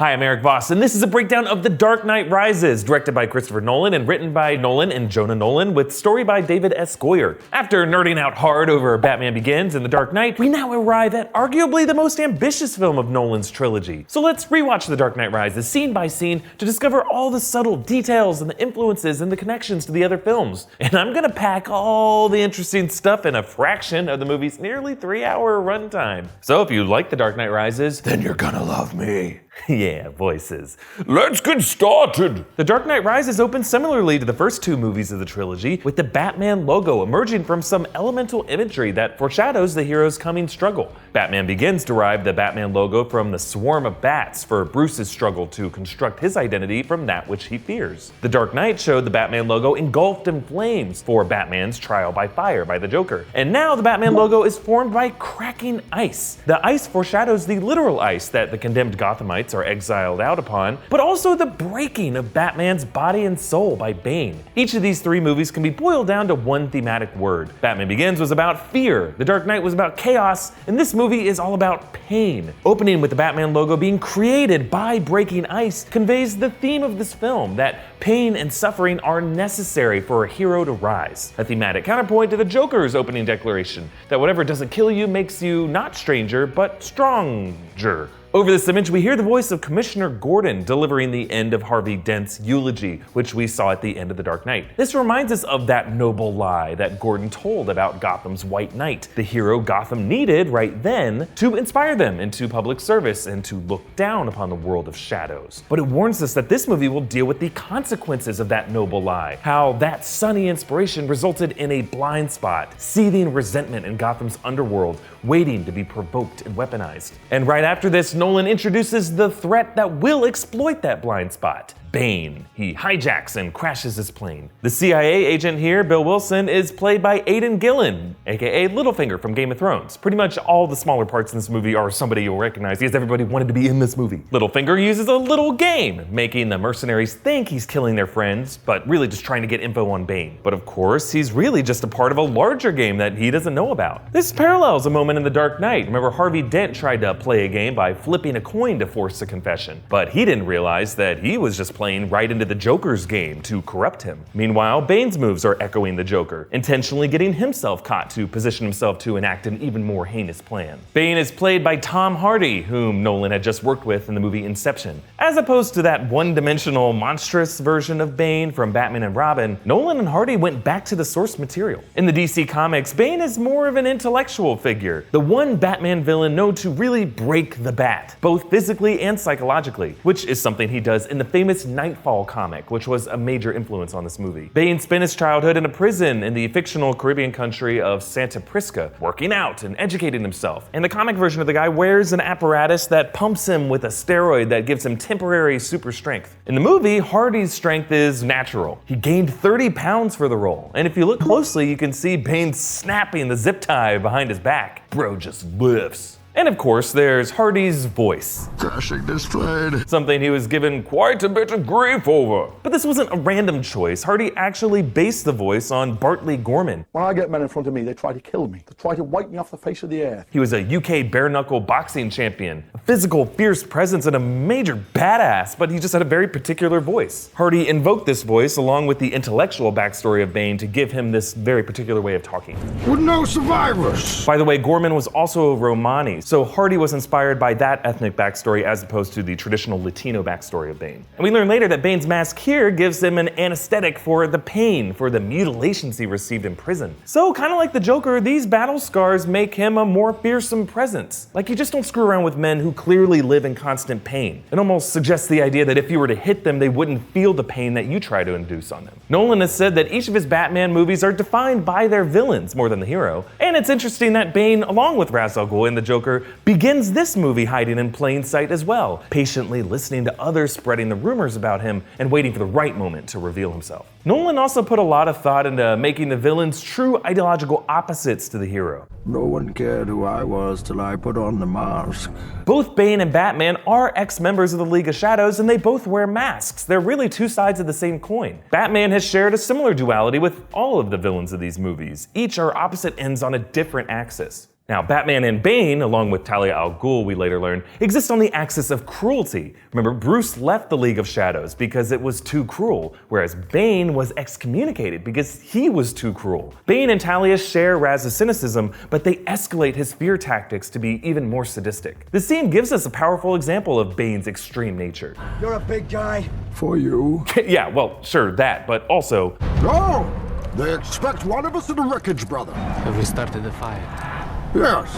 Hi, I'm Erik Voss, and this is a breakdown of The Dark Knight Rises, directed by Christopher Nolan and written by Nolan and Jonah Nolan, with story by David S. Goyer. After nerding out hard over Batman Begins and The Dark Knight, we now arrive at arguably the most ambitious film of Nolan's trilogy. So let's rewatch The Dark Knight Rises scene by scene to discover all the subtle details and the influences and the connections to the other films. And I'm gonna pack all the interesting stuff in a fraction of the movie's nearly 3-hour runtime. So if you like The Dark Knight Rises, then you're gonna love me. Yeah, voices. Let's get started! The Dark Knight Rises opens similarly to the first two movies of the trilogy, with the Batman logo emerging from some elemental imagery that foreshadows the hero's coming struggle. Batman Begins derived the Batman logo from the swarm of bats for Bruce's struggle to construct his identity from that which he fears. The Dark Knight showed the Batman logo engulfed in flames for Batman's trial by fire by the Joker. And now the Batman logo is formed by cracking ice. The ice foreshadows the literal ice that the condemned Gothamites are exiled out upon, but also the breaking of Batman's body and soul by Bane. Each of these three movies can be boiled down to one thematic word. Batman Begins was about fear, The Dark Knight was about chaos, and this movie is all about pain. Opening with the Batman logo being created by breaking ice conveys the theme of this film, that pain and suffering are necessary for a hero to rise. A thematic counterpoint to the Joker's opening declaration, that whatever doesn't kill you makes you not stranger, but stronger. Over this image, we hear the voice of Commissioner Gordon delivering the end of Harvey Dent's eulogy, which we saw at the end of The Dark Knight. This reminds us of that noble lie that Gordon told about Gotham's White Knight, the hero Gotham needed right then to inspire them into public service and to look down upon the world of shadows. But it warns us that this movie will deal with the consequences of that noble lie, how that sunny inspiration resulted in a blind spot, seething resentment in Gotham's underworld, waiting to be provoked and weaponized. And right after this, Nolan introduces the threat that will exploit that blind spot. Bane. He hijacks and crashes his plane. The CIA agent here, Bill Wilson, is played by Aidan Gillen, aka Littlefinger from Game of Thrones. Pretty much all the smaller parts in this movie are somebody you'll recognize because everybody wanted to be in this movie. Littlefinger uses a little game, making the mercenaries think he's killing their friends, but really just trying to get info on Bane. But of course, he's really just a part of a larger game that he doesn't know about. This parallels a moment in The Dark Knight. Remember, Harvey Dent tried to play a game by flipping a coin to force a confession, but he didn't realize that he was just playing right into the Joker's game to corrupt him. Meanwhile, Bane's moves are echoing the Joker, intentionally getting himself caught to position himself to enact an even more heinous plan. Bane is played by Tom Hardy, whom Nolan had just worked with in the movie Inception. As opposed to that one-dimensional, monstrous version of Bane from Batman and Robin, Nolan and Hardy went back to the source material. In the DC Comics, Bane is more of an intellectual figure, the one Batman villain known to really break the bat, both physically and psychologically, which is something he does in the famous Nightfall comic, which was a major influence on this movie. Bane spent his childhood in a prison in the fictional Caribbean country of Santa Prisca, working out and educating himself. And the comic version of the guy wears an apparatus that pumps him with a steroid that gives him temporary super strength. In the movie, Hardy's strength is natural. He gained 30 pounds for the role, and if you look closely, you can see Bane snapping the zip tie behind his back. Bro just lifts. And of course, there's Hardy's voice. Crashing displayed. Something he was given quite a bit of grief over. But this wasn't a random choice. Hardy actually based the voice on Bartley Gorman. When I get men in front of me, they try to kill me. They try to wipe me off the face of the earth. He was a UK bare-knuckle boxing champion, a physical, fierce presence, and a major badass, but he just had a very particular voice. Hardy invoked this voice along with the intellectual backstory of Bane to give him this very particular way of talking. With no survivors. By the way, Gorman was also a Romani, so Hardy was inspired by that ethnic backstory as opposed to the traditional Latino backstory of Bane. And we learn later that Bane's mask here gives him an anesthetic for the pain, for the mutilations he received in prison. So kind of like the Joker, these battle scars make him a more fearsome presence. Like you just don't screw around with men who clearly live in constant pain. It almost suggests the idea that if you were to hit them, they wouldn't feel the pain that you try to induce on them. Nolan has said that each of his Batman movies are defined by their villains more than the hero. And it's interesting that Bane, along with Ra's al Ghul and the Joker, begins this movie hiding in plain sight as well, patiently listening to others spreading the rumors about him and waiting for the right moment to reveal himself. Nolan also put a lot of thought into making the villains true ideological opposites to the hero. No one cared who I was till I put on the mask. Both Bane and Batman are ex-members of the League of Shadows, and they both wear masks. They're really two sides of the same coin. Batman has shared a similar duality with all of the villains of these movies. Each are opposite ends on a different axis. Now, Batman and Bane, along with Talia al Ghul, we later learn, exist on the axis of cruelty. Remember, Bruce left the League of Shadows because it was too cruel, whereas Bane was excommunicated because he was too cruel. Bane and Talia share Raz's cynicism, but they escalate his fear tactics to be even more sadistic. This scene gives us a powerful example of Bane's extreme nature. You're a big guy. For you. Yeah, well, sure, that, but also... No! They expect one of us in the wreckage, brother. Have we started the fire? Yes.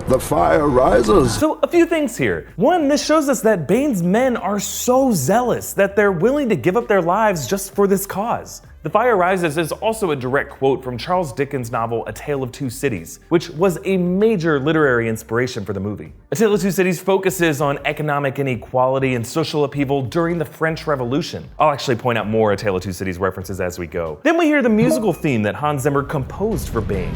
The fire rises. So a few things here. One, this shows us that Bane's men are so zealous that they're willing to give up their lives just for this cause. The Fire Rises is also a direct quote from Charles Dickens' novel A Tale of Two Cities, which was a major literary inspiration for the movie. A Tale of Two Cities focuses on economic inequality and social upheaval during the French Revolution. I'll actually point out more A Tale of Two Cities references as we go. Then we hear the musical theme that Hans Zimmer composed for Bane.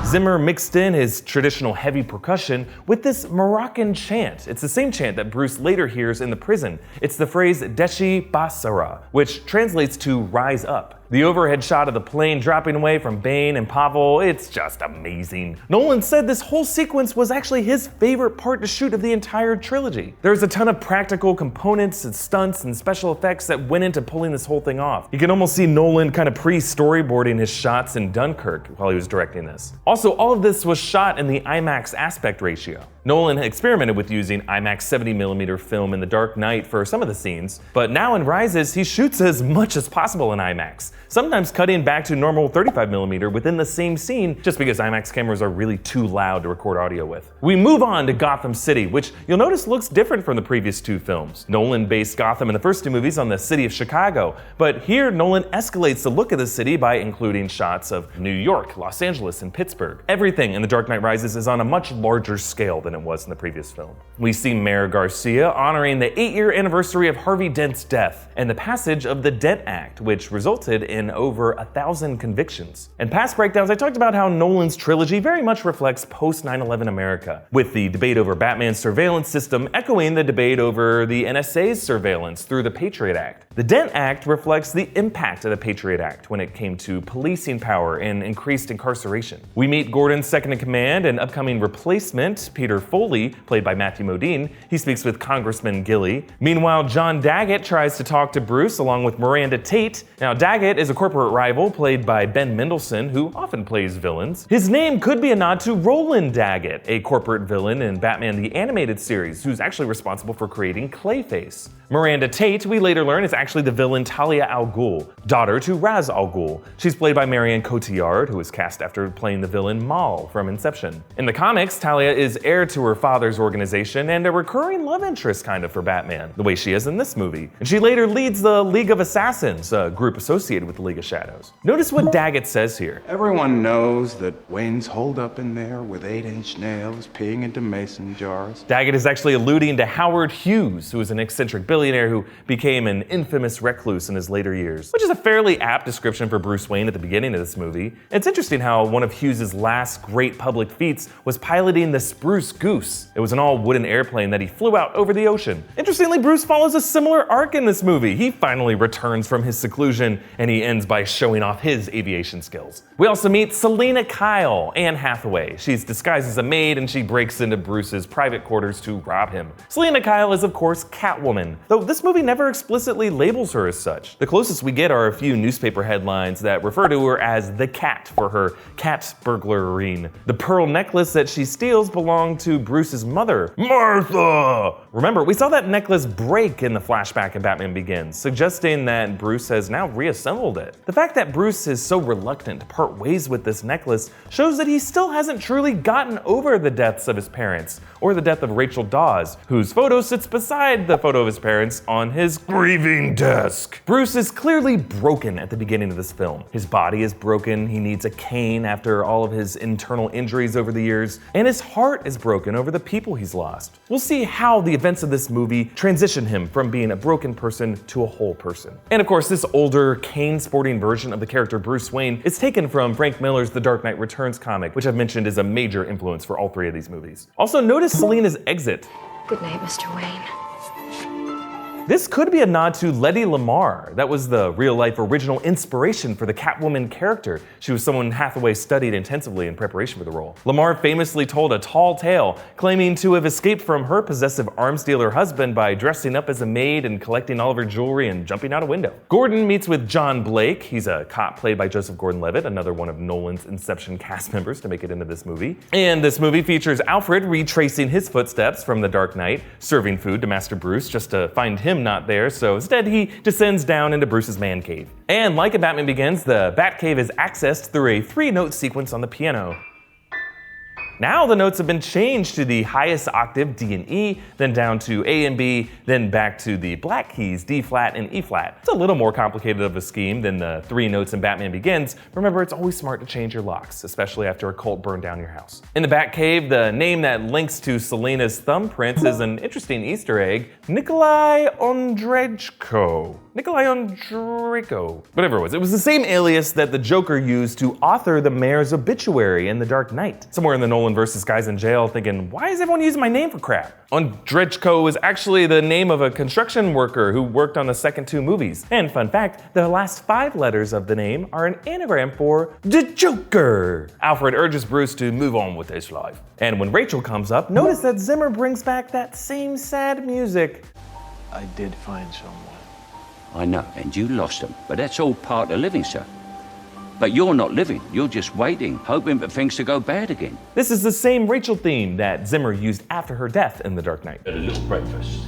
Zimmer mixed in his traditional heavy percussion with this Moroccan chant. It's the same chant that Bruce later hears in the prison. It's the phrase Deshi Basara, which translates to rise up. The overhead shot of the plane dropping away from Bane and Pavel, it's just amazing. Nolan said this whole sequence was actually his favorite part to shoot of the entire trilogy. There's a ton of practical components and stunts and special effects that went into pulling this whole thing off. You can almost see Nolan kind of pre-storyboarding his shots in Dunkirk while he was directing this. Also, all of this was shot in the IMAX aspect ratio. Nolan experimented with using IMAX 70mm film in The Dark Knight for some of the scenes, but now in Rises, he shoots as much as possible in IMAX, sometimes cutting back to normal 35mm within the same scene just because IMAX cameras are really too loud to record audio with. We move on to Gotham City, which you'll notice looks different from the previous two films. Nolan based Gotham in the first two movies on the city of Chicago, but here Nolan escalates the look of the city by including shots of New York, Los Angeles, and Pittsburgh. Everything in The Dark Knight Rises is on a much larger scale than it was in the previous film. We see Mayor Garcia honoring the 8-year anniversary of Harvey Dent's death and the passage of the Dent Act, which resulted in over 1,000 convictions. In past breakdowns, I talked about how Nolan's trilogy very much reflects post 9/11 America, with the debate over Batman's surveillance system echoing the debate over the NSA's surveillance through the Patriot Act. The Dent Act reflects the impact of the Patriot Act when it came to policing power and increased incarceration. We meet Gordon's second-in-command and upcoming replacement, Peter Foley, played by Matthew Modine. He speaks with Congressman Gilly. Meanwhile, John Daggett tries to talk to Bruce along with Miranda Tate. Now, Daggett is a corporate rival played by Ben Mendelsohn, who often plays villains. His name could be a nod to Roland Daggett, a corporate villain in Batman the Animated Series, who's actually responsible for creating Clayface. Miranda Tate, we later learn, is actually the villain Talia al Ghul, daughter to Ra's al Ghul. She's played by Marion Cotillard, who was cast after playing the villain Mal from Inception. In the comics, Talia is heir to her father's organization and a recurring love interest kind of for Batman, the way she is in this movie. And she later leads the League of Assassins, a group associated with the League of Shadows. Notice what Daggett says here. Everyone knows that Wayne's holed up in there with 8-inch nails peeing into mason jars. Daggett is actually alluding to Howard Hughes, who was an eccentric billionaire who became an infamous recluse in his later years, which is a fairly apt description for Bruce Wayne at the beginning of this movie. It's interesting how one of Hughes' last great public feats was piloting the Spruce Goose. It was an all-wooden airplane that he flew out over the ocean. Interestingly, Bruce follows a similar arc in this movie. He finally returns from his seclusion, and he ends by showing off his aviation skills. We also meet Selina Kyle, Anne Hathaway. She's disguised as a maid, and she breaks into Bruce's private quarters to rob him. Selina Kyle is, of course, Catwoman, though this movie never explicitly labels her as such. The closest we get are a few newspaper headlines that refer to her as the Cat for her cat burglarine. The pearl necklace that she steals belonged to Bruce's mother, Martha! Remember, we saw that necklace break in the flashback in Batman Begins, suggesting that Bruce has now reassembled it. The fact that Bruce is so reluctant to part ways with this necklace shows that he still hasn't truly gotten over the deaths of his parents, or the death of Rachel Dawes, whose photo sits beside the photo of his parents on his grieving desk. Bruce is clearly broken at the beginning of this film. His body is broken, he needs a cane after all of his internal injuries over the years, and his heart is broken over the people he's lost. We'll see how the events of this movie transition him from being a broken person to a whole person. And of course, this older, cane-sporting version of the character Bruce Wayne is taken from Frank Miller's The Dark Knight Returns comic, which I've mentioned is a major influence for all three of these movies. Also, notice Selina's exit. Good night, Mr. Wayne. This could be a nod to Letty Lamar. That was the real-life original inspiration for the Catwoman character. She was someone Hathaway studied intensively in preparation for the role. Lamar famously told a tall tale, claiming to have escaped from her possessive arms dealer husband by dressing up as a maid and collecting all of her jewelry and jumping out a window. Gordon meets with John Blake. He's a cop played by Joseph Gordon-Levitt, another one of Nolan's Inception cast members to make it into this movie. And this movie features Alfred retracing his footsteps from The Dark Knight, serving food to Master Bruce just to find him not there, so instead he descends down into Bruce's man cave. And like in Batman Begins, the Batcave is accessed through a 3-note sequence on the piano. Now the notes have been changed to the highest octave, D and E, then down to A and B, then back to the black keys, D flat and E flat. It's a little more complicated of a scheme than the 3 notes in Batman Begins. Remember, it's always smart to change your locks, especially after a cult burned down your house. In the Batcave, the name that links to Selina's thumbprints is an interesting Easter egg, Nikolai Ondrejko. Whatever it was the same alias that the Joker used to author the mayor's obituary in The Dark Knight. Somewhere in the Nolan versus guys in jail thinking, why is everyone using my name for crap? Ondrejko is actually the name of a construction worker who worked on the second 2 movies. And fun fact, the last 5 letters of the name are an anagram for the Joker. Alfred urges Bruce to move on with his life. And when Rachel comes up, notice that Zimmer brings back that same sad music. I did find someone. I know, and you lost them, but that's all part of living, sir. But you're not living, you're just waiting, hoping for things to go bad again. This is the same Rachel theme that Zimmer used after her death in The Dark Knight. Had a little breakfast.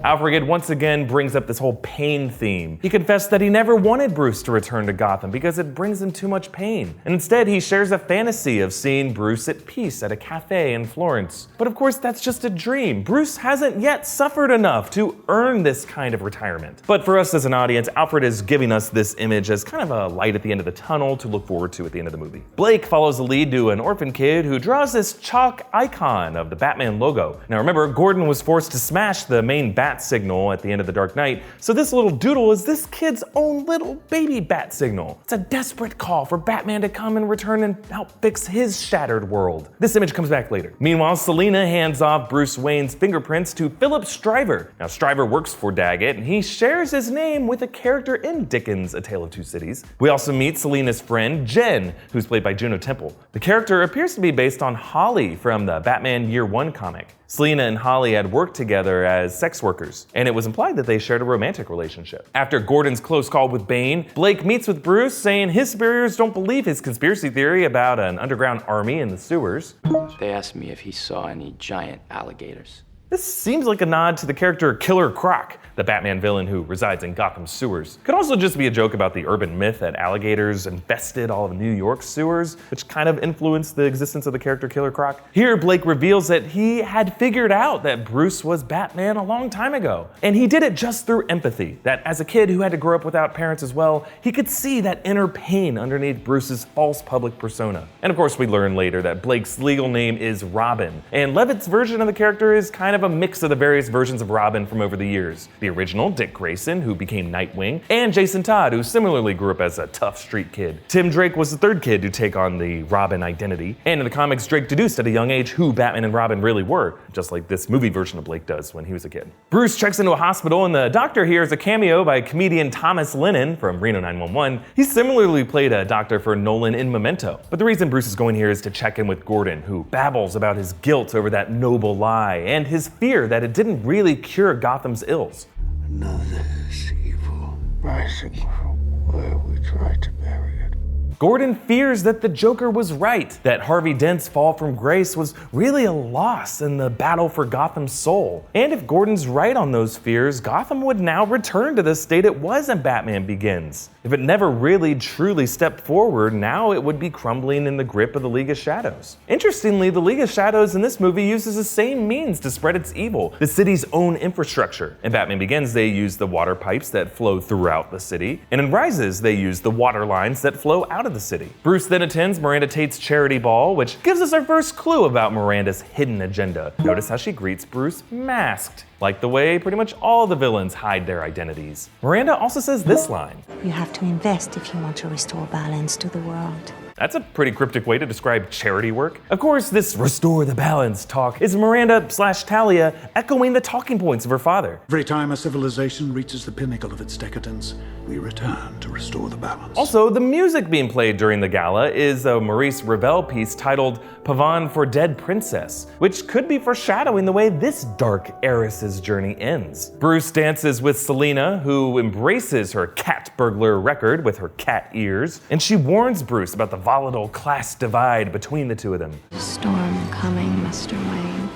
Alfred once again brings up this whole pain theme. He confessed that he never wanted Bruce to return to Gotham because it brings him too much pain. And instead, he shares a fantasy of seeing Bruce at peace at a cafe in Florence. But of course, that's just a dream. Bruce hasn't yet suffered enough to earn this kind of retirement. But for us as an audience, Alfred is giving us this image as kind of a light at the end of the tunnel to look forward to at the end of the movie. Blake follows the lead to an orphan kid who draws this chalk icon of the Batman logo. Now remember, Gordon was forced to smash the main BatSignal at the end of The Dark Knight, so this little doodle is this kid's own little baby BatSignal. It's a desperate call for Batman to come and return and help fix his shattered world. This image comes back later. Meanwhile, Selina hands off Bruce Wayne's fingerprints to Philip Stryver. Now Stryver works for Daggett, and he shares his name with a character in Dickens' A Tale of Two Cities. We also meet Selina's friend, Jen, who's played by Juno Temple. The character appears to be based on Holly from the Batman Year One comic. Selina and Holly had worked together as sex workers, and it was implied that they shared a romantic relationship. After Gordon's close call with Bane, Blake meets with Bruce, saying his superiors don't believe his conspiracy theory about an underground army in the sewers. They asked me if he saw any giant alligators. This seems like a nod to the character Killer Croc, the Batman villain who resides in Gotham's sewers. Could also just be a joke about the urban myth that alligators infested all of New York's sewers, which kind of influenced the existence of the character Killer Croc. Here, Blake reveals that he had figured out that Bruce was Batman a long time ago. And he did it just through empathy, that as a kid who had to grow up without parents as well, he could see that inner pain underneath Bruce's false public persona. And of course, we learn later that Blake's legal name is Robin, and Levitt's version of the character is kind of a mix of the various versions of Robin from over the years. The original, Dick Grayson, who became Nightwing, and Jason Todd, who similarly grew up as a tough street kid. Tim Drake was the third kid to take on the Robin identity, and in the comics, Drake deduced at a young age who Batman and Robin really were, just like this movie version of Blake does when he was a kid. Bruce checks into a hospital, and the doctor here is a cameo by comedian Thomas Lennon from Reno 911. He similarly played a doctor for Nolan in Memento. But the reason Bruce is going here is to check in with Gordon, who babbles about his guilt over that noble lie, and his fear that it didn't really cure Gotham's ills. Another is evil rising from where we tried to bury it. Gordon fears that the Joker was right, that Harvey Dent's fall from grace was really a loss in the battle for Gotham's soul. And if Gordon's right on those fears, Gotham would now return to the state it was in Batman Begins. If it never really truly stepped forward, now it would be crumbling in the grip of the League of Shadows. Interestingly, the League of Shadows in this movie uses the same means to spread its evil, the city's own infrastructure. In Batman Begins, they use the water pipes that flow throughout the city, and in Rises, they use the water lines that flow out of the city. Bruce then attends Miranda Tate's charity ball, which gives us our first clue about Miranda's hidden agenda. Notice how she greets Bruce masked, like the way pretty much all the villains hide their identities. Miranda also says this line: You have to invest if you want to restore balance to the world. That's a pretty cryptic way to describe charity work. Of course, this restore the balance talk is Miranda/Talia echoing the talking points of her father. Every time a civilization reaches the pinnacle of its decadence, we return to restore the balance. Also, the music being played during the gala is a Maurice Ravel piece titled Pavane for Dead Princess, which could be foreshadowing the way this dark heiress's journey ends. Bruce dances with Selina, who embraces her cat burglar record with her cat ears, and she warns Bruce about the volatile class divide between the two of them. Storm coming, Mr. Wayne.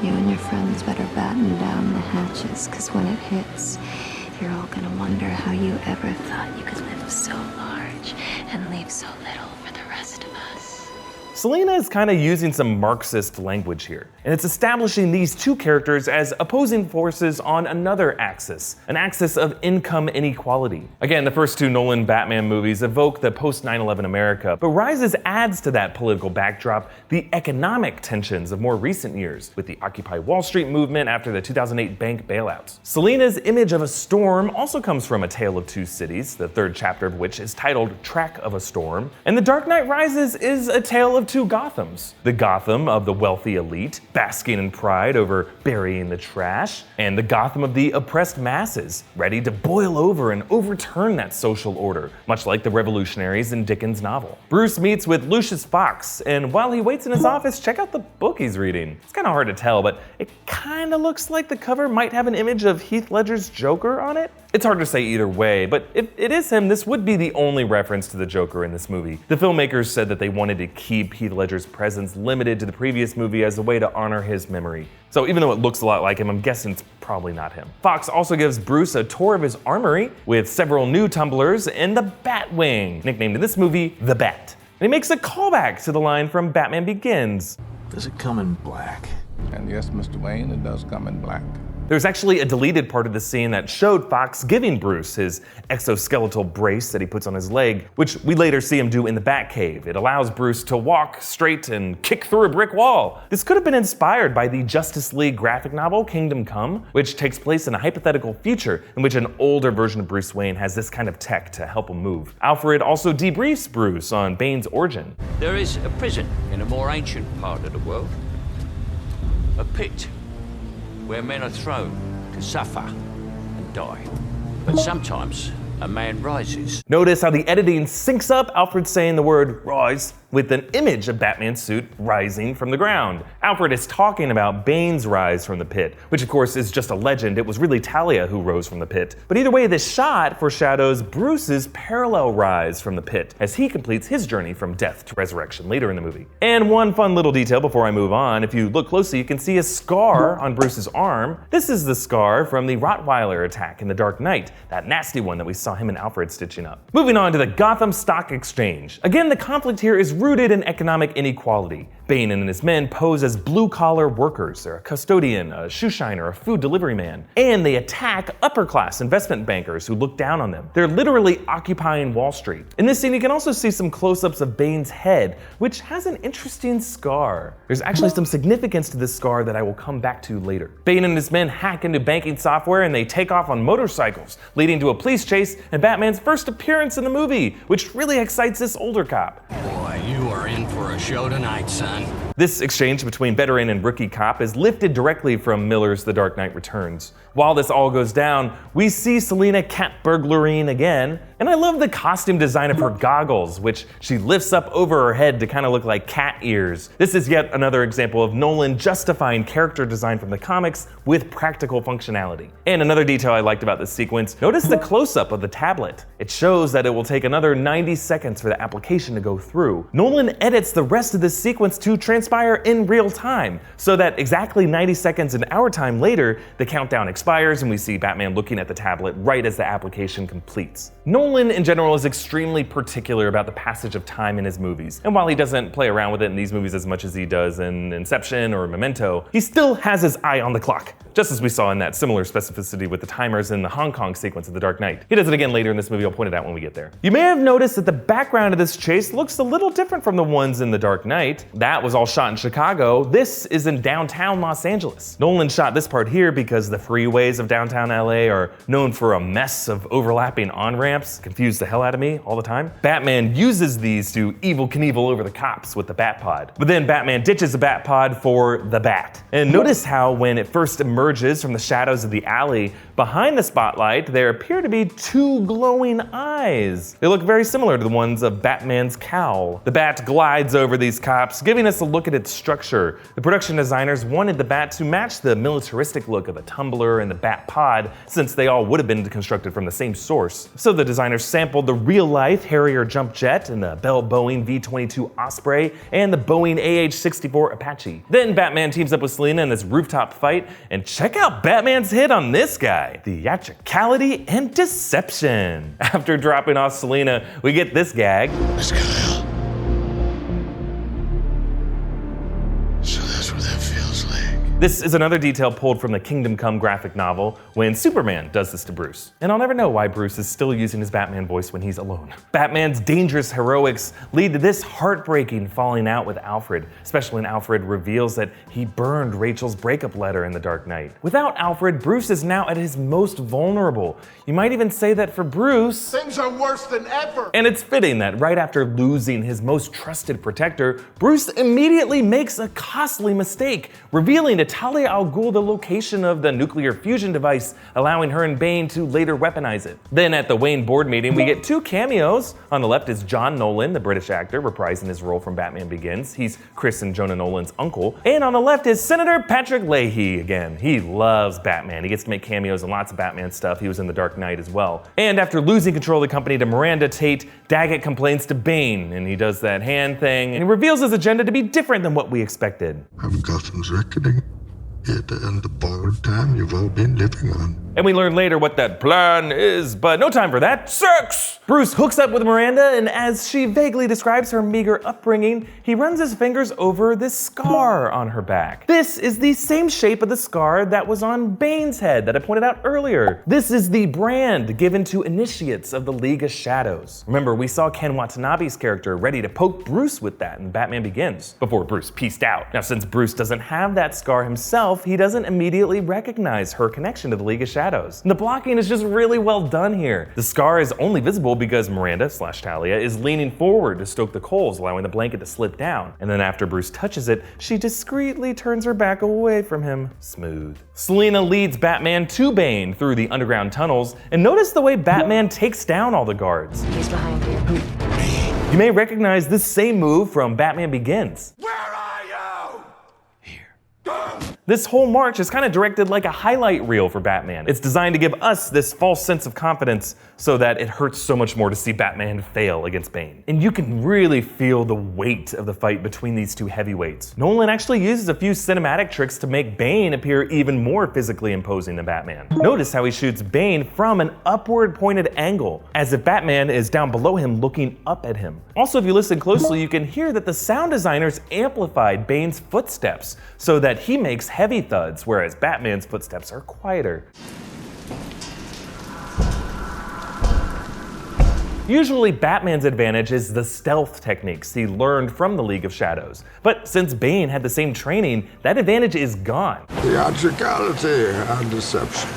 You and your friends better batten down the hatches, because when it hits, you're all gonna wonder how you ever thought you could live so large and leave so little for the rest of us. Selina is kind of using some Marxist language here, and it's establishing these two characters as opposing forces on another axis, an axis of income inequality. Again, the first two Nolan Batman movies evoke the post-9/11 America, but Rises adds to that political backdrop the economic tensions of more recent years, with the Occupy Wall Street movement after the 2008 bank bailouts. Selina's image of a storm also comes from A Tale of Two Cities, the third chapter of which is titled Track of a Storm, and The Dark Knight Rises is a tale of two Gothams. The Gotham of the wealthy elite, basking in pride over burying the trash, and the Gotham of the oppressed masses, ready to boil over and overturn that social order, much like the revolutionaries in Dickens' novel. Bruce meets with Lucius Fox, and while he waits in his office, check out the book he's reading. It's kind of hard to tell, but it kind of looks like the cover might have an image of Heath Ledger's Joker on it. It's hard to say either way, but if it is him, this would be the only reference to the Joker in this movie. The filmmakers said that they wanted to keep Heath Ledger's presence limited to the previous movie as a way to honor his memory. So even though it looks a lot like him, I'm guessing it's probably not him. Fox also gives Bruce a tour of his armory with several new tumblers and the Batwing, nicknamed in this movie The Bat. And he makes a callback to the line from Batman Begins. Does it come in black? And yes, Mr. Wayne, it does come in black. There's actually a deleted part of the scene that showed Fox giving Bruce his exoskeletal brace that he puts on his leg, which we later see him do in the Batcave. It allows Bruce to walk straight and kick through a brick wall. This could have been inspired by the Justice League graphic novel Kingdom Come, which takes place in a hypothetical future in which an older version of Bruce Wayne has this kind of tech to help him move. Alfred also debriefs Bruce on Bane's origin. There is a prison in a more ancient part of the world. A pit where men are thrown to suffer and die. But sometimes a man rises. Notice how the editing syncs up Alfred saying the word rise with an image of Batman's suit rising from the ground. Alfred is talking about Bane's rise from the pit, which of course is just a legend. It was really Talia who rose from the pit. But either way, this shot foreshadows Bruce's parallel rise from the pit as he completes his journey from death to resurrection later in the movie. And one fun little detail before I move on, if you look closely, you can see a scar on Bruce's arm. This is the scar from the Rottweiler attack in The Dark Knight, that nasty one that we saw him and Alfred stitching up. Moving on to the Gotham Stock Exchange. Again, the conflict here is rooted in economic inequality. Bane and his men pose as blue-collar workers. They're a custodian, a shoe shiner, a food delivery man. And they attack upper-class investment bankers who look down on them. They're literally occupying Wall Street. In this scene, you can also see some close-ups of Bane's head, which has an interesting scar. There's actually some significance to this scar that I will come back to later. Bane and his men hack into banking software and they take off on motorcycles, leading to a police chase and Batman's first appearance in the movie, which really excites this older cop. Boy, you are in for a show tonight, son. This exchange between veteran and rookie cop is lifted directly from Miller's The Dark Knight Returns. While this all goes down, we see Selina cat burglaring again, and I love the costume design of her goggles, which she lifts up over her head to kind of look like cat ears. This is yet another example of Nolan justifying character design from the comics with practical functionality. And another detail I liked about this sequence, notice the close-up of the tablet. It shows that it will take another 90 seconds for the application to go through. Nolan edits the rest of this sequence to transpire in real time, so that exactly 90 seconds in our time later, the countdown expires and we see Batman looking at the tablet right as the application completes. Nolan in general is extremely particular about the passage of time in his movies, and while he doesn't play around with it in these movies as much as he does in Inception or Memento, he still has his eye on the clock, just as we saw in that similar specificity with the timers in the Hong Kong sequence of The Dark Knight. He does it again later in this movie, I'll point it out when we get there. You may have noticed that the background of this chase looks a little different from the ones in in The Dark Knight. That was all shot in Chicago. This is in downtown Los Angeles. Nolan shot this part here because the freeways of downtown LA are known for a mess of overlapping on-ramps. Confuse the hell out of me all the time. Batman uses these to Evel Knievel over the cops with the Batpod. But then Batman ditches the Batpod for the Bat. And notice how when it first emerges from the shadows of the alley, behind the spotlight, there appear to be two glowing eyes. They look very similar to the ones of Batman's cowl. The Bat glides over these cops, giving us a look at its structure. The production designers wanted the Bat to match the militaristic look of the Tumbler and the Batpod, since they all would have been constructed from the same source. So the designers sampled the real-life Harrier jump jet and the Bell Boeing V-22 Osprey and the Boeing AH-64 Apache. Then Batman teams up with Selina in this rooftop fight, and check out Batman's hit on this guy, theatricality and deception. After dropping off Selina, we get this gag. Miss Kyle. So that's what that feels like. This is another detail pulled from the Kingdom Come graphic novel when Superman does this to Bruce. And I'll never know why Bruce is still using his Batman voice when he's alone. Batman's dangerous heroics lead to this heartbreaking falling out with Alfred, especially when Alfred reveals that he burned Rachel's breakup letter in The Dark Knight. Without Alfred, Bruce is now at his most vulnerable. You might even say that for Bruce, Things are worse than ever. and it's fitting that right after losing his most trusted protector, Bruce immediately makes a costly mistake, revealing to Talia al Ghul the location of the nuclear fusion device, allowing her and Bane to later weaponize it. Then at the Wayne board meeting, we get two cameos. On the left is John Nolan, the British actor, reprising his role from Batman Begins. He's Chris and Jonah Nolan's uncle. And on the left is Senator Patrick Leahy again. He loves Batman. He gets to make cameos in lots of Batman stuff. He was in The Dark Knight as well. And after losing control of the company to Miranda Tate, Daggett complains to Bane, and he does that hand thing, and he reveals his agenda to be different than what we expected. I've Gotham's reckoning. Here to end the borrowed time you've all been living on. And we learn later what that plan is, but no time for that. Sex! Bruce hooks up with Miranda, and as she vaguely describes her meager upbringing, he runs his fingers over this scar on her back. This is the same shape of the scar that was on Bane's head that I pointed out earlier. This is the brand given to initiates of the League of Shadows. Remember, we saw Ken Watanabe's character ready to poke Bruce with that in Batman Begins, before Bruce peaced out. Now, since Bruce doesn't have that scar himself, he doesn't immediately recognize her connection to the League of Shadows. And the blocking is just really well done here. The scar is only visible because Miranda/Talia is leaning forward to stoke the coals, allowing the blanket to slip down. And then after Bruce touches it, she discreetly turns her back away from him. Smooth. Selina leads Batman to Bane through the underground tunnels, and notice the way Batman takes down all the guards. He's behind you. You may recognize this same move from Batman Begins. Where are you? This whole march is kind of directed like a highlight reel for Batman. It's designed to give us this false sense of confidence so that it hurts so much more to see Batman fail against Bane. And you can really feel the weight of the fight between these two heavyweights. Nolan actually uses a few cinematic tricks to make Bane appear even more physically imposing than Batman. Notice how he shoots Bane from an upward pointed angle, as if Batman is down below him looking up at him. Also, if you listen closely, you can hear that the sound designers amplified Bane's footsteps so that he makes heavy thuds, whereas Batman's footsteps are quieter. Usually, Batman's advantage is the stealth techniques he learned from the League of Shadows. But since Bane had the same training, that advantage is gone. Theatricality and deception.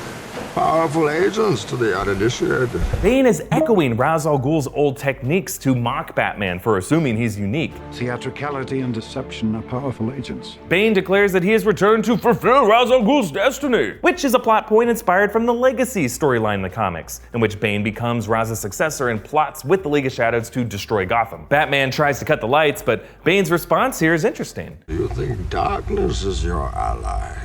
Powerful agents to the uninitiated. Bane is echoing Ra's al Ghul's old techniques to mock Batman for assuming he's unique. Theatricality and deception are powerful agents. Bane declares that he has returned to fulfill Ra's al Ghul's destiny, which is a plot point inspired from the Legacy storyline in the comics, in which Bane becomes Raz's successor and plots with the League of Shadows to destroy Gotham. Batman tries to cut the lights, but Bane's response here is interesting. Do you think darkness is your ally?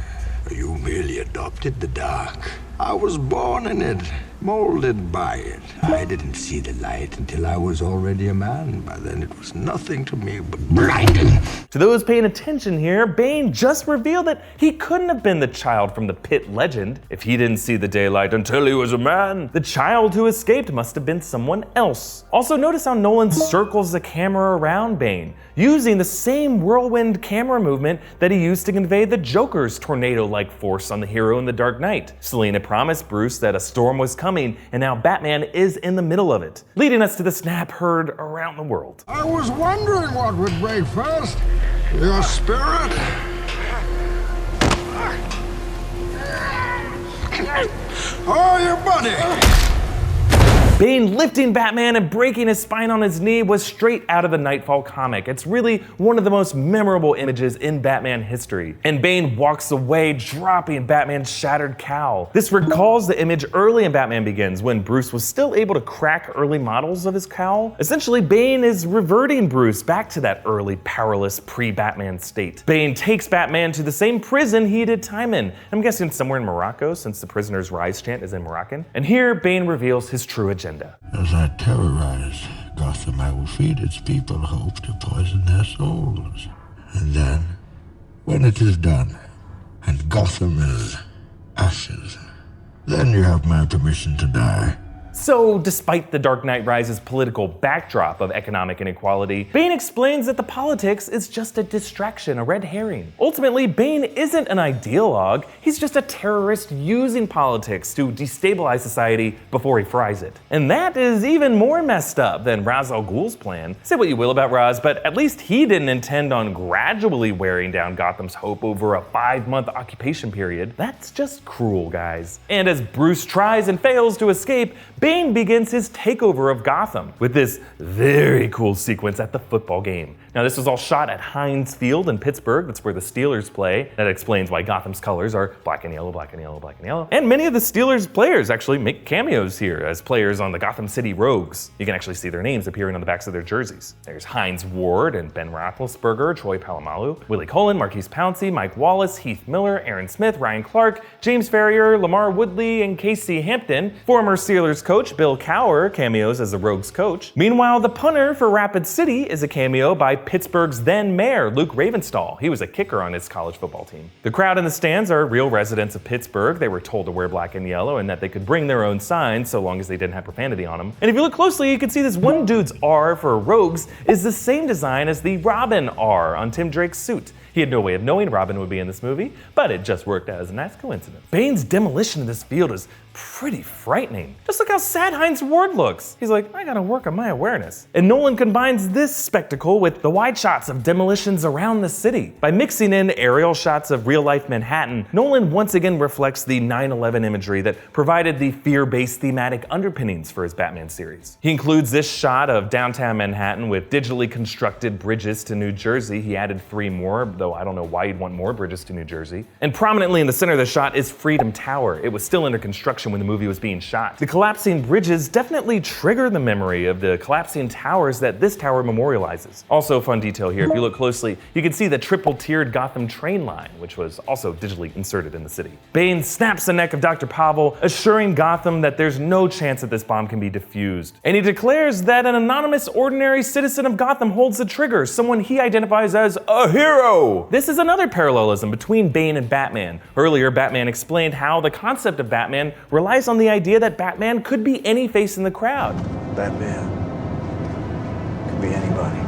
You merely adopted the dark. I was born in it, molded by it. I didn't see the light until I was already a man. By then it was nothing to me but blinding. To those paying attention here, Bane just revealed that he couldn't have been the child from the Pit legend if he didn't see the daylight until he was a man. The child who escaped must have been someone else. Also, notice how Nolan circles the camera around Bane. using the same whirlwind camera movement that he used to convey the Joker's tornado-like force on the hero in The Dark Knight. Selina promised Bruce that a storm was coming, and now Batman is in the middle of it, leading us to the snap heard around the world. I was wondering what would break first. Your spirit? Or your body? Bane lifting Batman and breaking his spine on his knee was straight out of the Nightfall comic. It's really one of the most memorable images in Batman history. And Bane walks away, dropping Batman's shattered cowl. This recalls the image early in Batman Begins, when Bruce was still able to crack early models of his cowl. Essentially, Bane is reverting Bruce back to that early, powerless, pre-Batman state. Bane takes Batman to the same prison he did time in. I'm guessing somewhere in Morocco, since the prisoner's rise chant is in Moroccan. And here, Bane reveals his true agenda. As I terrorize Gotham, I will feed its people hope to poison their souls. And then, when it is done, and Gotham is ashes, then you have my permission to die. So, despite The Dark Knight Rises' political backdrop of economic inequality, Bane explains that the politics is just a distraction, a red herring. Ultimately, Bane isn't an ideologue, he's just a terrorist using politics to destabilize society before he fries it. And that is even more messed up than Ra's al Ghul's plan. Say what you will about Ra's, but at least he didn't intend on gradually wearing down Gotham's hope over a 5-month occupation period. That's just cruel, guys. And as Bruce tries and fails to escape, Bane begins his takeover of Gotham with this very cool sequence at the football game. Now, this was all shot at Heinz Field in Pittsburgh. That's where the Steelers play. That explains why Gotham's colors are black and yellow, black and yellow, black and yellow. And many of the Steelers players actually make cameos here as players on the Gotham City Rogues. You can actually see their names appearing on the backs of their jerseys. There's Heinz Ward and Ben Roethlisberger, Troy Polamalu, Willie Cullen, Marquise Pouncey, Mike Wallace, Heath Miller, Aaron Smith, Ryan Clark, James Ferrier, Lamar Woodley, and Casey Hampton. Former Steelers coach Bill Cowher cameos as the Rogues coach. Meanwhile, the punter for Rapid City is a cameo by Pittsburgh's then mayor, Luke Ravenstahl. He was a kicker on his college football team. The crowd in the stands are real residents of Pittsburgh. They were told to wear black and yellow and that they could bring their own signs so long as they didn't have profanity on them. And if you look closely, you can see this one dude's R for Rogues is the same design as the Robin R on Tim Drake's suit. He had no way of knowing Robin would be in this movie, but it just worked out as a nice coincidence. Bane's demolition of this field is pretty frightening. Just look how sad Heinz Ward looks. He's like, I gotta work on my awareness. And Nolan combines this spectacle with the wide shots of demolitions around the city. By mixing in aerial shots of real-life Manhattan, Nolan once again reflects the 9/11 imagery that provided the fear-based thematic underpinnings for his Batman series. He includes this shot of downtown Manhattan with digitally constructed bridges to New Jersey. He added 3 more, though I don't know why you'd want more bridges to New Jersey. And prominently in the center of the shot is Freedom Tower. It was still under construction when the movie was being shot. The collapsing bridges definitely trigger the memory of the collapsing towers that this tower memorializes. Also, fun detail here, if you look closely, you can see the triple-tiered Gotham train line, which was also digitally inserted in the city. Bane snaps the neck of Dr. Pavel, assuring Gotham that there's no chance that this bomb can be defused. And he declares that an anonymous, ordinary citizen of Gotham holds the trigger, someone he identifies as a hero. This is another parallelism between Bane and Batman. Earlier, Batman explained how the concept of Batman relies on the idea that Batman could be any face in the crowd. Batman could be anybody.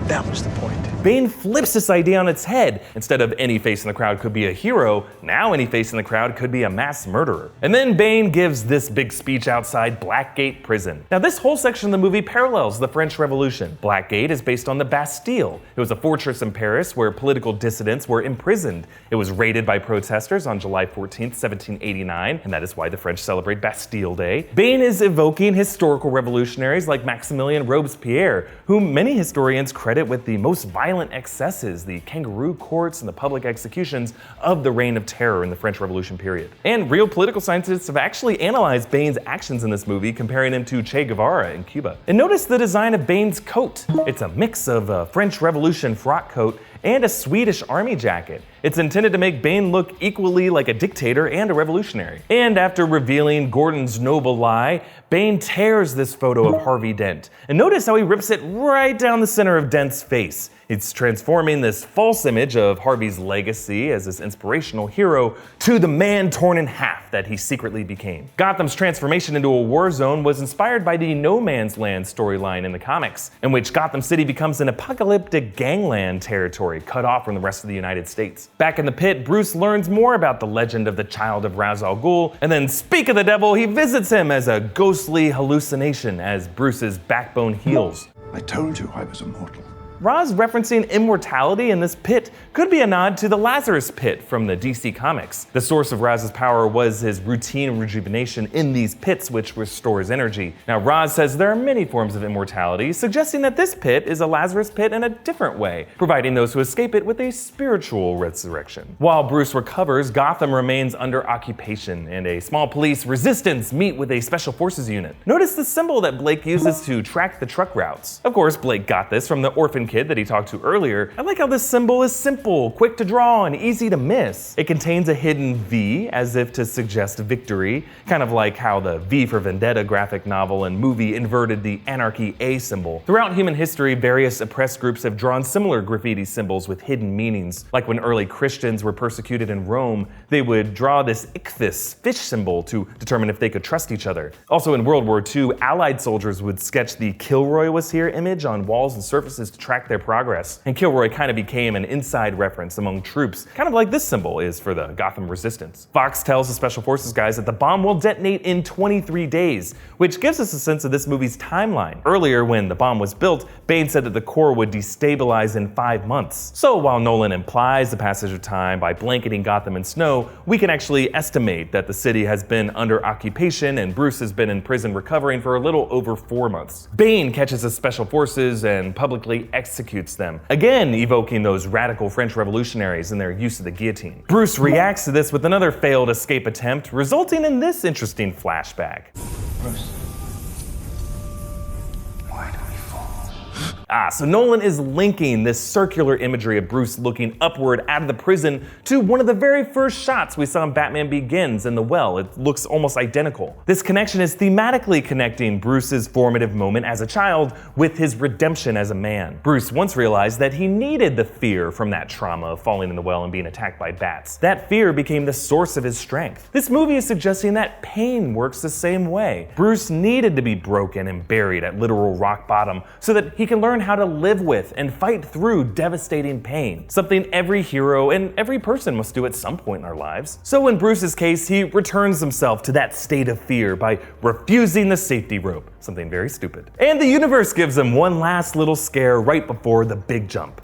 That was the point. Bane flips this idea on its head. Instead of any face in the crowd could be a hero, now any face in the crowd could be a mass murderer. And then Bane gives this big speech outside Blackgate Prison. Now, this whole section of the movie parallels the French Revolution. Blackgate is based on the Bastille. It was a fortress in Paris where political dissidents were imprisoned. It was raided by protesters on July 14th, 1789, and that is why the French celebrate Bastille Day. Bane is evoking historical revolutionaries like Maximilien Robespierre, whom many historians credit with the most violent excesses, the kangaroo courts and the public executions of the Reign of Terror in the French Revolution period. And real political scientists have actually analyzed Bane's actions in this movie, comparing him to Che Guevara in Cuba. And notice the design of Bane's coat. It's a mix of a French Revolution frock coat and a Swedish army jacket. It's intended to make Bane look equally like a dictator and a revolutionary. And after revealing Gordon's noble lie, Bane tears this photo of Harvey Dent. And notice how he rips it right down the center of Dent's face. It's transforming this false image of Harvey's legacy as this inspirational hero to the man torn in half that he secretly became. Gotham's transformation into a war zone was inspired by the No Man's Land storyline in the comics, in which Gotham City becomes an apocalyptic gangland territory cut off from the rest of the United States. Back in the pit, Bruce learns more about the legend of the child of Ra's al Ghul, and then, speak of the devil, he visits him as a ghostly hallucination as Bruce's backbone heals. I told you I was immortal. Ra's referencing immortality in this pit could be a nod to the Lazarus Pit from the DC Comics. The source of Raz's power was his routine rejuvenation in these pits, which restores energy. Now, Raz says there are many forms of immortality, suggesting that this pit is a Lazarus Pit in a different way, providing those who escape it with a spiritual resurrection. While Bruce recovers, Gotham remains under occupation, and a small police resistance meet with a special forces unit. Notice the symbol that Blake uses to track the truck routes. Of course, Blake got this from the orphan kid that he talked to earlier. I like how this symbol is simple, quick to draw, and easy to miss. It contains a hidden V, as if to suggest victory, kind of like how the V for Vendetta graphic novel and movie inverted the Anarchy A symbol. Throughout human history, various oppressed groups have drawn similar graffiti symbols with hidden meanings. Like when early Christians were persecuted in Rome, they would draw this ichthys fish symbol to determine if they could trust each other. Also in World War II, Allied soldiers would sketch the Kilroy was here image on walls and surfaces to track their progress. And Kilroy kind of became an inside reference among troops, kind of like this symbol is for the Gotham Resistance. Fox tells the Special Forces guys that the bomb will detonate in 23 days, which gives us a sense of this movie's timeline. Earlier, when the bomb was built, Bane said that the core would destabilize in 5 months. So while Nolan implies the passage of time by blanketing Gotham in snow, we can actually estimate that the city has been under occupation and Bruce has been in prison recovering for a little over 4 months. Bane catches the Special Forces and publicly executes them, again evoking those radical French revolutionaries and their use of the guillotine. Bruce reacts to this with another failed escape attempt, resulting in this interesting flashback. Bruce, why do we fall? So Nolan is linking this circular imagery of Bruce looking upward out of the prison to one of the very first shots we saw in Batman Begins in the well. It looks almost identical. This connection is thematically connecting Bruce's formative moment as a child with his redemption as a man. Bruce once realized that he needed the fear from that trauma of falling in the well and being attacked by bats. That fear became the source of his strength. This movie is suggesting that pain works the same way. Bruce needed to be broken and buried at literal rock bottom so that he can learn how to live with and fight through devastating pain, something every hero and every person must do at some point in their lives. So in Bruce's case, he returns himself to that state of fear by refusing the safety rope, something very stupid. And the universe gives him one last little scare right before the big jump.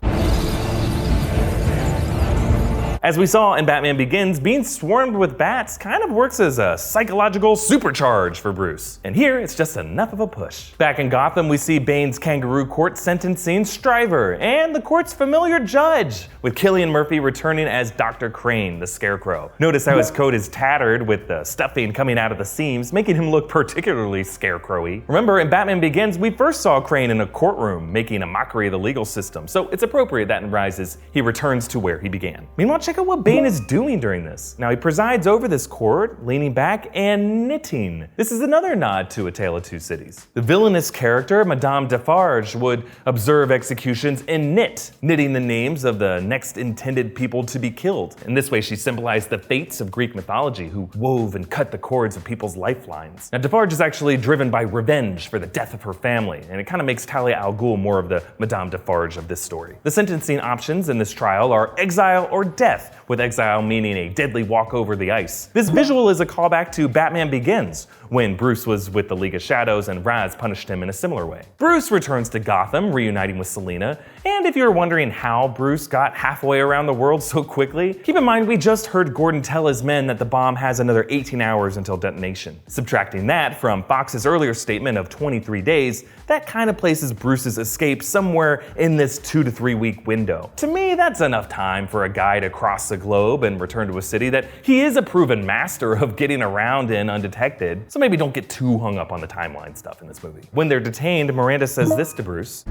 As we saw in Batman Begins, being swarmed with bats kind of works as a psychological supercharge for Bruce. And here, it's just enough of a push. Back in Gotham, we see Bane's Kangaroo Court sentencing Stryver and the court's familiar judge, with Cillian Murphy returning as Dr. Crane, the Scarecrow. Notice how his coat is tattered with the stuffing coming out of the seams, making him look particularly scarecrowy. Remember, in Batman Begins, we first saw Crane in a courtroom, making a mockery of the legal system, so it's appropriate that in Rises, he returns to where he began. Meanwhile, check out what Bane is doing during this. Now, he presides over this court, leaning back and knitting. This is another nod to A Tale of Two Cities. The villainous character, Madame Defarge, would observe executions and knitting the names of the next intended people to be killed. In this way, she symbolized the fates of Greek mythology, who wove and cut the cords of people's lifelines. Now, Defarge is actually driven by revenge for the death of her family, and it kind of makes Talia al Ghul more of the Madame Defarge of this story. The sentencing options in this trial are exile or death, with exile meaning a deadly walk over the ice. This visual is a callback to Batman Begins, when Bruce was with the League of Shadows and Raz punished him in a similar way. Bruce returns to Gotham, reuniting with Selina, and if you're wondering how Bruce got halfway around the world so quickly, keep in mind we just heard Gordon tell his men that the bomb has another 18 hours until detonation. Subtracting that from Fox's earlier statement of 23 days, that kind of places Bruce's escape somewhere in this 2 to 3 week window. To me, that's enough time for a guy to cross the globe and return to a city that he is a proven master of getting around in undetected, so maybe don't get too hung up on the timeline stuff in this movie. When they're detained, Miranda says this to Bruce.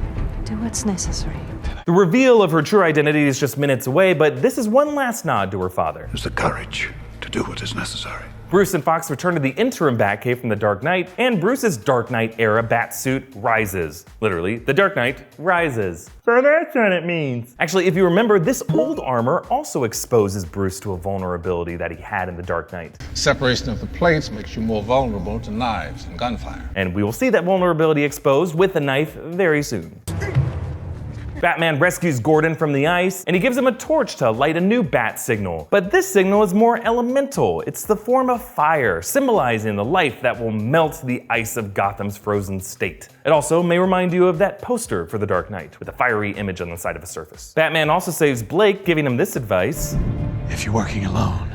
Do what's necessary. Did I The reveal of her true identity is just minutes away, but this is one last nod to her father. There's the courage to do what is necessary. Bruce and Fox return to the interim Batcave from the Dark Knight, and Bruce's Dark Knight era Batsuit rises. Literally, the Dark Knight rises. So that's what it means. Actually, if you remember, this old armor also exposes Bruce to a vulnerability that he had in the Dark Knight. Separation of the plates makes you more vulnerable to knives and gunfire. And we will see that vulnerability exposed with a knife very soon. Batman rescues Gordon from the ice, and he gives him a torch to light a new bat signal. But this signal is more elemental. It's the form of fire, symbolizing the life that will melt the ice of Gotham's frozen state. It also may remind you of that poster for the Dark Knight, with a fiery image on the side of a surface. Batman also saves Blake, giving him this advice. If you're working alone,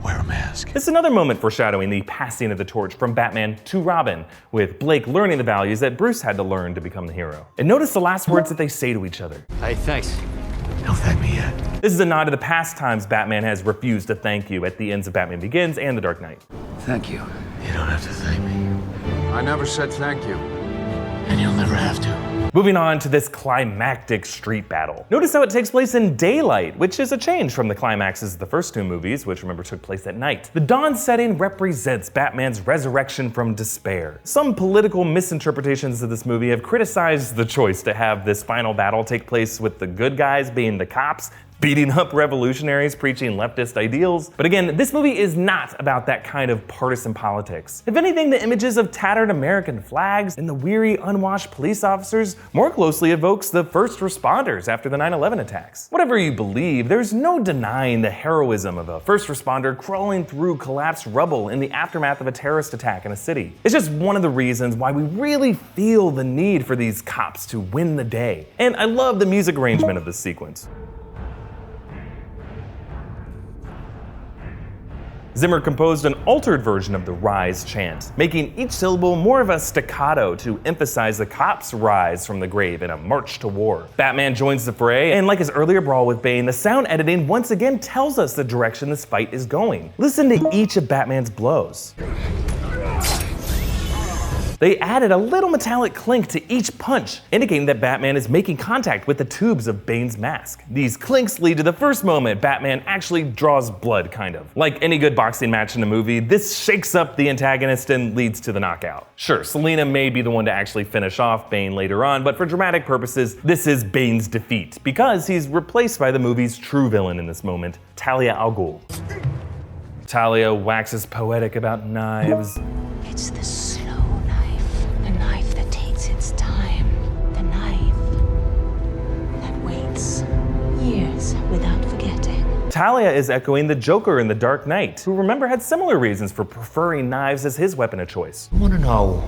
wear a mask. It's another moment foreshadowing the passing of the torch from Batman to Robin, with Blake learning the values that Bruce had to learn to become the hero. And notice the last words that they say to each other. Hey, thanks. Don't thank me yet. This is a nod to the past times Batman has refused to thank you at the ends of Batman Begins and The Dark Knight. Thank you. You don't have to thank me. I never said thank you. And you'll never have to. Moving on to this climactic street battle. Notice how it takes place in daylight, which is a change from the climaxes of the first two movies, which remember took place at night. The dawn setting represents Batman's resurrection from despair. Some political misinterpretations of this movie have criticized the choice to have this final battle take place with the good guys being the cops, beating up revolutionaries preaching leftist ideals. But again, this movie is not about that kind of partisan politics. If anything, the images of tattered American flags and the weary, unwashed police officers more closely evokes the first responders after the 9/11 attacks. Whatever you believe, there's no denying the heroism of a first responder crawling through collapsed rubble in the aftermath of a terrorist attack in a city. It's just one of the reasons why we really feel the need for these cops to win the day. And I love the music arrangement of this sequence. Zimmer composed an altered version of the rise chant, making each syllable more of a staccato to emphasize the cops' rise from the grave in a march to war. Batman joins the fray, and like his earlier brawl with Bane, the sound editing once again tells us the direction this fight is going. Listen to each of Batman's blows. They added a little metallic clink to each punch, indicating that Batman is making contact with the tubes of Bane's mask. These clinks lead to the first moment Batman actually draws blood, kind of. Like any good boxing match in a movie, this shakes up the antagonist and leads to the knockout. Sure, Selina may be the one to actually finish off Bane later on, but for dramatic purposes, this is Bane's defeat, because he's replaced by the movie's true villain in this moment, Talia al Ghul. Talia waxes poetic about knives. It's the slow knife. The knife that takes its time. The knife that waits years without forgetting. Talia is echoing the Joker in The Dark Knight, who remember had similar reasons for preferring knives as his weapon of choice. Want to know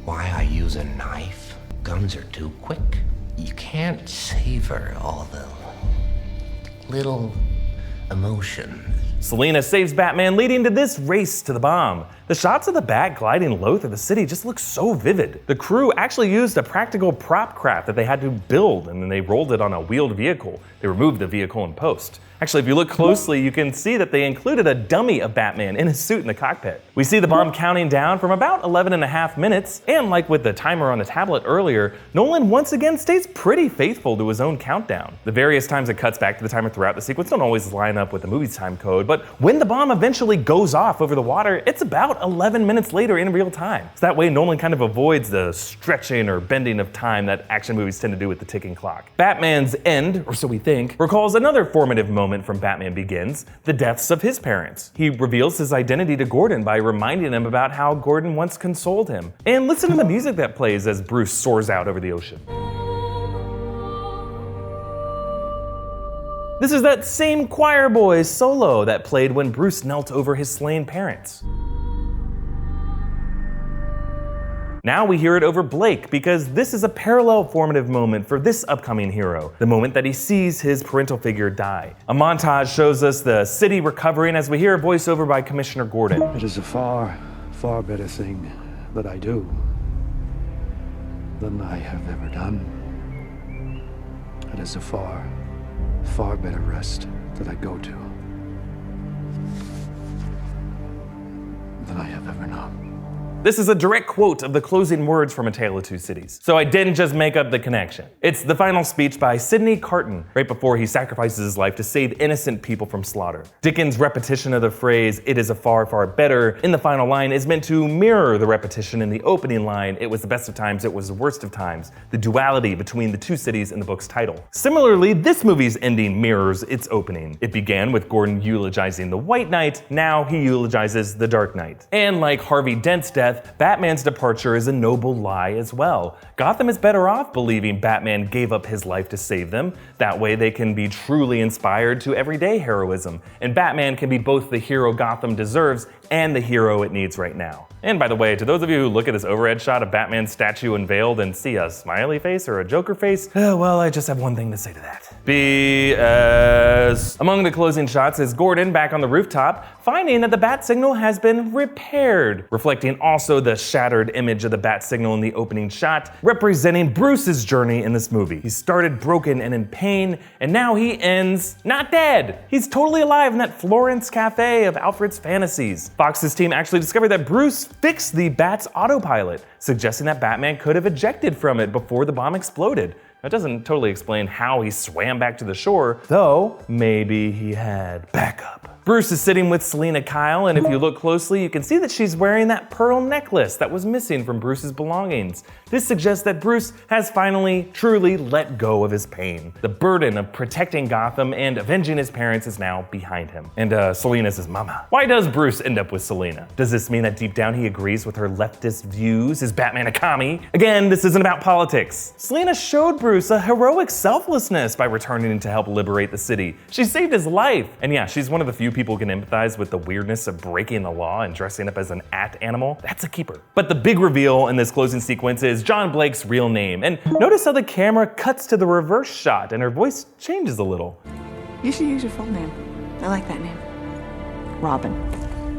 why I use a knife? Guns are too quick. You can't savor all the little emotions. Selina saves Batman, leading to this race to the bomb. The shots of the Bat gliding low through the city just look so vivid. The crew actually used a practical prop craft that they had to build, and then they rolled it on a wheeled vehicle. They removed the vehicle in post. Actually, if you look closely, you can see that they included a dummy of Batman in his suit in the cockpit. We see the bomb counting down from about 11.5 minutes, and like with the timer on the tablet earlier, Nolan once again stays pretty faithful to his own countdown. The various times it cuts back to the timer throughout the sequence don't always line up with the movie's time code, but when the bomb eventually goes off over the water, it's about 11 minutes later in real time. So that way Nolan kind of avoids the stretching or bending of time that action movies tend to do with the ticking clock. Batman's end, or so we think, recalls another formative moment from Batman Begins, the deaths of his parents. He reveals his identity to Gordon by reminding him about how Gordon once consoled him. And listen to the music that plays as Bruce soars out over the ocean. This is that same choir boy solo that played when Bruce knelt over his slain parents. Now we hear it over Blake, because this is a parallel formative moment for this upcoming hero, the moment that he sees his parental figure die. A montage shows us the city recovering as we hear a voiceover by Commissioner Gordon. It is a far, far better thing that I do than I have ever done. It is a far, far better rest that I go to than I have ever known. This is a direct quote of the closing words from A Tale of Two Cities. So I didn't just make up the connection. It's the final speech by Sidney Carton, right before he sacrifices his life to save innocent people from slaughter. Dickens' repetition of the phrase, "It is a far, far better," in the final line is meant to mirror the repetition in the opening line, "It was the best of times, it was the worst of times," the duality between the two cities in the book's title. Similarly, this movie's ending mirrors its opening. It began with Gordon eulogizing the White Knight, now he eulogizes the Dark Knight. And like Harvey Dent's death, Batman's departure is a noble lie as well. Gotham is better off believing Batman gave up his life to save them. That way they can be truly inspired to everyday heroism, and Batman can be both the hero Gotham deserves and the hero it needs right now. And by the way, to those of you who look at this overhead shot of Batman's statue unveiled and see a smiley face or a Joker face, well, I just have one thing to say to that. BS. Among the closing shots is Gordon back on the rooftop, finding that the BatSignal has been repaired, reflecting also the shattered image of the BatSignal in the opening shot, representing Bruce's journey in this movie. He started broken and in pain, and now he ends not dead. He's totally alive in that Florence cafe of Alfred's fantasies. Fox's team actually discovered that Bruce fixed the Bat's autopilot, suggesting that Batman could have ejected from it before the bomb exploded. That doesn't totally explain how he swam back to the shore, though maybe he had backup. Bruce is sitting with Selina Kyle, and if you look closely, you can see that she's wearing that pearl necklace that was missing from Bruce's belongings. This suggests that Bruce has finally, truly let go of his pain. The burden of protecting Gotham and avenging his parents is now behind him. And Selina's his mama. Why does Bruce end up with Selina? Does this mean that deep down he agrees with her leftist views? Is Batman a commie? Again, this isn't about politics. Selina showed Bruce a heroic selflessness by returning to help liberate the city. She saved his life. And yeah, she's one of the few people who can empathize with the weirdness of breaking the law and dressing up as an at animal. That's a keeper. But the big reveal in this closing sequence is John Blake's real name. And notice how the camera cuts to the reverse shot and her voice changes a little. You should use your full name. I like that name. Robin.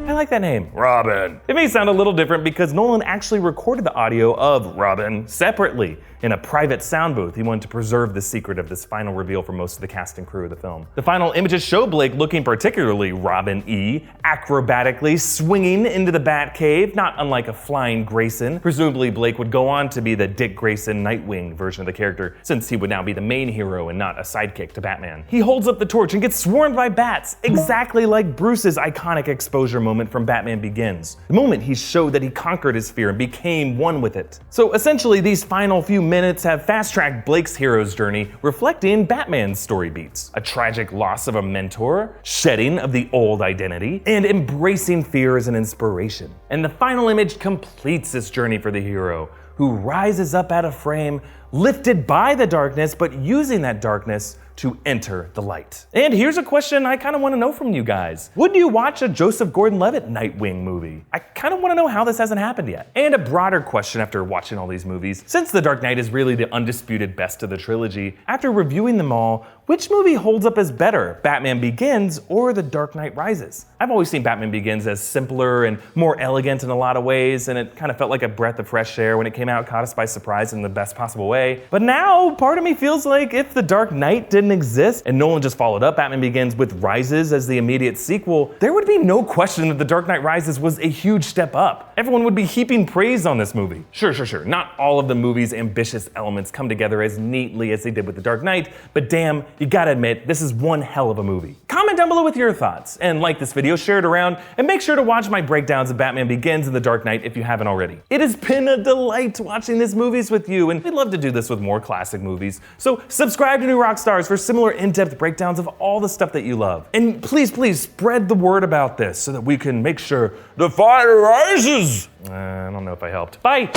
I like that name, Robin. It may sound a little different because Nolan actually recorded the audio of Robin separately in a private sound booth. He wanted to preserve the secret of this final reveal for most of the cast and crew of the film. The final images show Blake looking particularly Robin-y, acrobatically swinging into the Batcave, not unlike a flying Grayson. Presumably Blake would go on to be the Dick Grayson Nightwing version of the character, since he would now be the main hero and not a sidekick to Batman. He holds up the torch and gets swarmed by bats, exactly like Bruce's iconic exposure moment from Batman Begins. The moment he showed that he conquered his fear and became one with it. So essentially, these final few minutes have fast-tracked Blake's hero's journey, reflecting Batman's story beats. A tragic loss of a mentor, shedding of the old identity, and embracing fear as an inspiration. And the final image completes this journey for the hero, who rises up out of frame, lifted by the darkness, but using that darkness to enter the light. And here's a question I kind of want to know from you guys. Would you watch a Joseph Gordon-Levitt Nightwing movie? I kind of want to know how this hasn't happened yet. And a broader question after watching all these movies. Since The Dark Knight is really the undisputed best of the trilogy, after reviewing them all, which movie holds up as better, Batman Begins or The Dark Knight Rises? I've always seen Batman Begins as simpler and more elegant in a lot of ways, and it kind of felt like a breath of fresh air when it came out, caught us by surprise in the best possible way. But now, part of me feels like if The Dark Knight didn't exist and Nolan just followed up Batman Begins with Rises as the immediate sequel, there would be no question that The Dark Knight Rises was a huge step up. Everyone would be heaping praise on this movie. Sure. Not all of the movie's ambitious elements come together as neatly as they did with The Dark Knight, but damn, you gotta admit, this is one hell of a movie. Comment down below with your thoughts, and like this video, share it around, and make sure to watch my breakdowns of Batman Begins and The Dark Knight if you haven't already. It has been a delight watching these movies with you, and we'd love to do this with more classic movies. So subscribe to New Rockstars for similar in-depth breakdowns of all the stuff that you love. And please spread the word about this so that we can make sure the fire rises. I don't know if I helped. Bye.